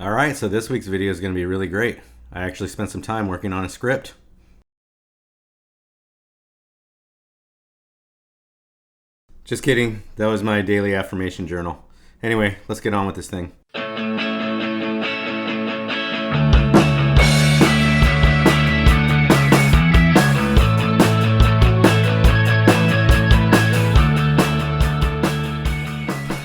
All right, so this week's video is going to be really great. I actually spent some time working on a script. Just kidding. That was my daily affirmation journal. Anyway, let's get on with this thing.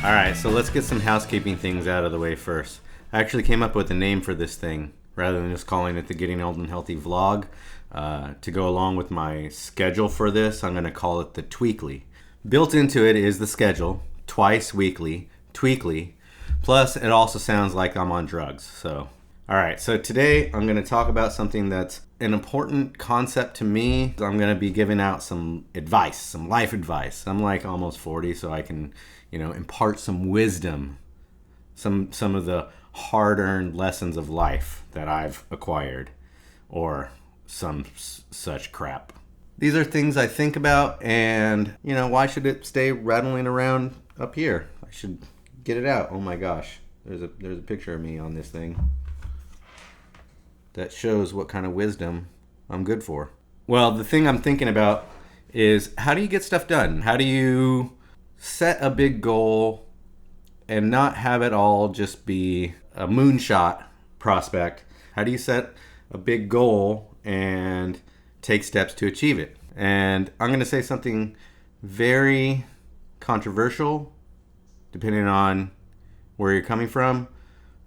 Alright, so let's get some housekeeping things out of the way first. I actually came up with a name for this thing, rather than just calling it the Getting Old and Healthy Vlog. To go along with my schedule for this, I'm going to call it the Tweekly. Built into it is the schedule, twice weekly, Tweekly, plus it also sounds like I'm on drugs. So, alright, so today I'm going to talk about something that's an important concept to me. I'm going to be giving out some advice, some life advice. I'm like almost 40, so I can, impart some wisdom, some of the hard-earned lessons of life that I've acquired, or some such crap. These are things I think about, and why should it stay rattling around up here? I should get it out. Oh my gosh, there's a picture of me on this thing that shows what kind of wisdom I'm good for. Well, the thing I'm thinking about is, how do you get stuff done? How do you set a big goal and not have it all just be a moonshot prospect? How do you set a big goal and take steps to achieve it? And I'm going to say something very controversial, depending on where you're coming from,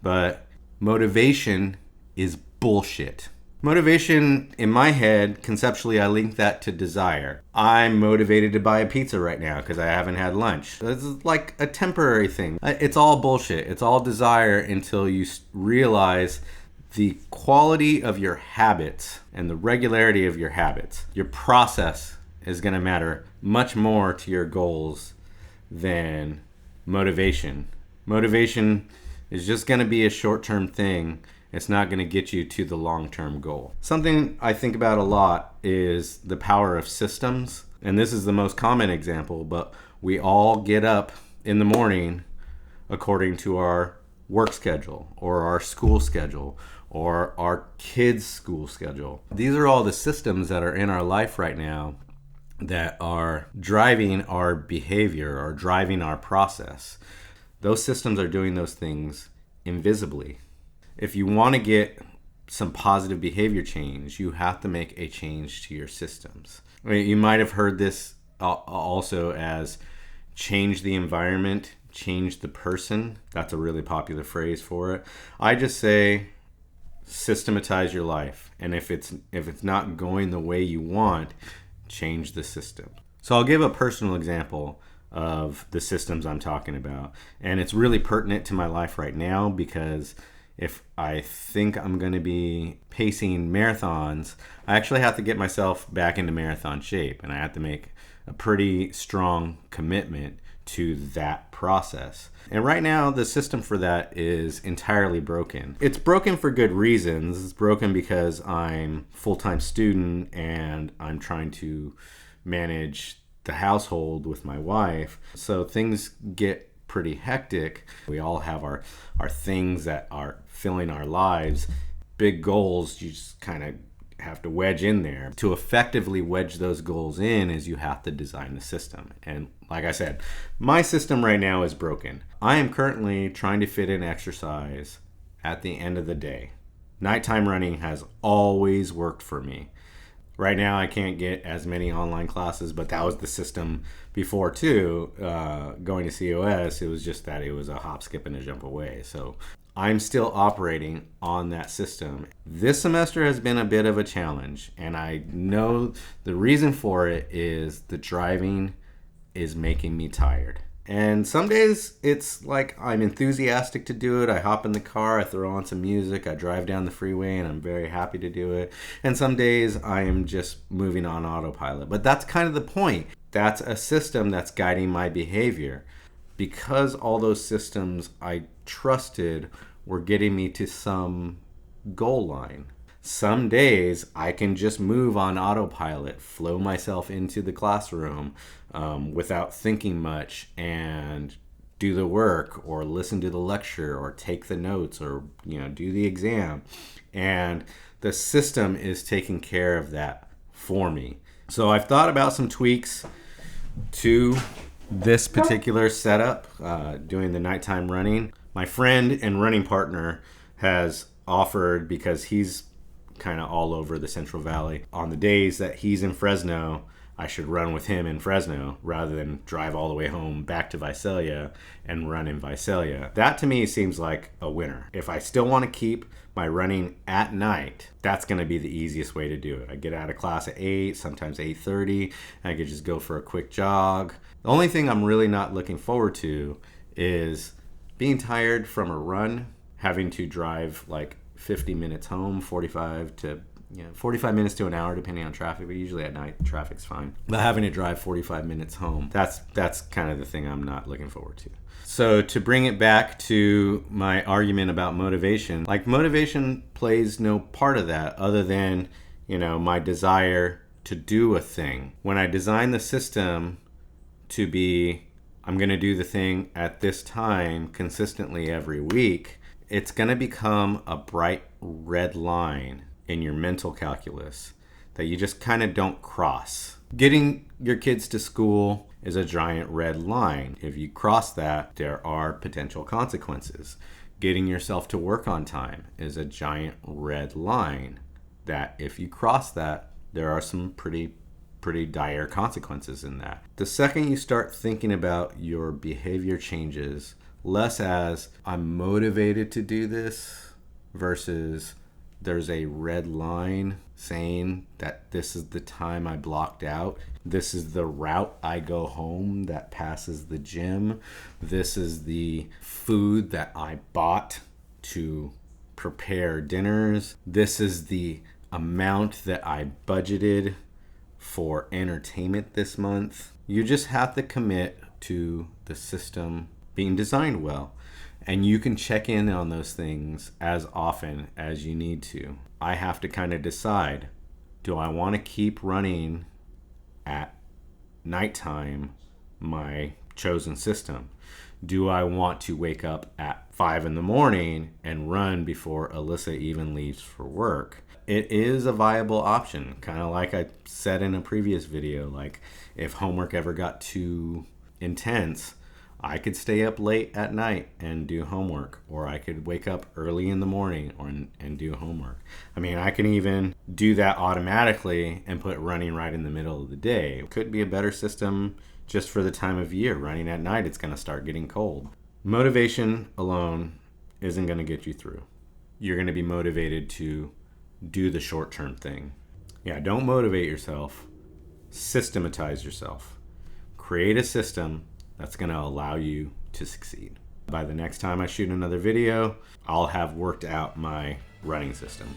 but motivation is bullshit. Motivation, in my head, conceptually, I link that to desire. I'm motivated to buy a pizza right now because I haven't had lunch. This is like a temporary thing. It's all bullshit. It's all desire until you realize the quality of your habits and the regularity of your habits. Your process is going to matter much more to your goals than motivation. Motivation is just going to be a short-term thing. It's not going to get you to the long-term goal. Something I think about a lot is the power of systems. And this is the most common example, but we all get up in the morning according to our work schedule or our school schedule or our kids' school schedule. These are all the systems that are in our life right now that are driving our behavior or driving our process. Those systems are doing those things invisibly. If you want to get some positive behavior change, you have to make a change to your systems. I mean, you might have heard this also as change the environment, change the person. That's a really popular phrase for it. I just say systematize your life. And if it's not going the way you want, change the system. So I'll give a personal example of the systems I'm talking about. And it's really pertinent to my life right now because if I think I'm going to be pacing marathons, I actually have to get myself back into marathon shape, and I have to make a pretty strong commitment to that process. And right now, the system for that is entirely broken. It's broken for good reasons. It's broken because I'm a full-time student and I'm trying to manage the household with my wife. So things get pretty hectic. We all have our things that are filling our lives. Big goals, you just kind of have to wedge in there. To effectively wedge those goals in is you have to design the system. And like I said, my system right now is broken. I am currently trying to fit in exercise at the end of the day. Nighttime running has always worked for me. Right now, I can't get as many online classes, but that was the system before too. Going to COS, it was just that it was a hop, skip, and a jump away. So I'm still operating on that system. This semester has been a bit of a challenge, and I know the reason for it is the driving is making me tired. And some days it's like I'm enthusiastic to do it. I hop in the car, I throw on some music, I drive down the freeway, and I'm very happy to do it. And some days I am just moving on autopilot. But that's kind of the point. That's a system that's guiding my behavior. Because all those systems I trusted were getting me to some goal line. Some days I can just move on autopilot, flow myself into the classroom without thinking much, and do the work or listen to the lecture or take the notes or, do the exam. And the system is taking care of that for me. So I've thought about some tweaks to this particular setup, doing the nighttime running. My friend and running partner has offered, because he's kind of all over the Central Valley, on the days that he's in Fresno, I should run with him in Fresno rather than drive all the way home back to Visalia and run in Visalia. That to me seems like a winner. If I still want to keep my running at night, that's going to be the easiest way to do it. I get out of class at 8, sometimes 8:30, and I could just go for a quick jog. The only thing I'm really not looking forward to is being tired from a run, having to drive like 50 minutes home, 45 minutes to an hour depending on traffic, but usually at night traffic's fine. But having to drive 45 minutes home, that's kind of the thing I'm not looking forward to. So to bring it back to my argument about motivation, like motivation plays no part of that other than, my desire to do a thing. When I design the system to be, I'm going to do the thing at this time consistently every week, it's going to become a bright red line in your mental calculus that you just kind of don't cross. Getting your kids to school is a giant red line. If you cross that, there are potential consequences. Getting yourself to work on time is a giant red line that if you cross that, there are some pretty dire consequences in that. The second you start thinking about your behavior changes less as I'm motivated to do this versus there's a red line saying that this is the time I blocked out. This is the route I go home that passes the gym. This is the food that I bought to prepare dinners. This is the amount that I budgeted for entertainment this month. You just have to commit to the system being designed well. And you can check in on those things as often as you need to. I have to kind of decide, do I want to keep running at nighttime my chosen system? Do I want to wake up at 5 in the morning and run before Alyssa even leaves for work? It is a viable option, kind of like I said in a previous video. Like if homework ever got too intense, I could stay up late at night and do homework, or I could wake up early in the morning and do homework. I mean, I can even do that automatically and put running right in the middle of the day. It could be a better system just for the time of year. Running at night, it's going to start getting cold. Motivation alone isn't going to get you through. You're going to be motivated to do the short-term thing. Yeah, don't motivate yourself. Systematize yourself. Create a system that's going to allow you to succeed. By the next time I shoot another video, I'll have worked out my running system.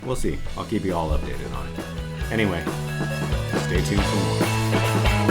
We'll see. I'll keep you all updated on it. Anyway, stay tuned for more.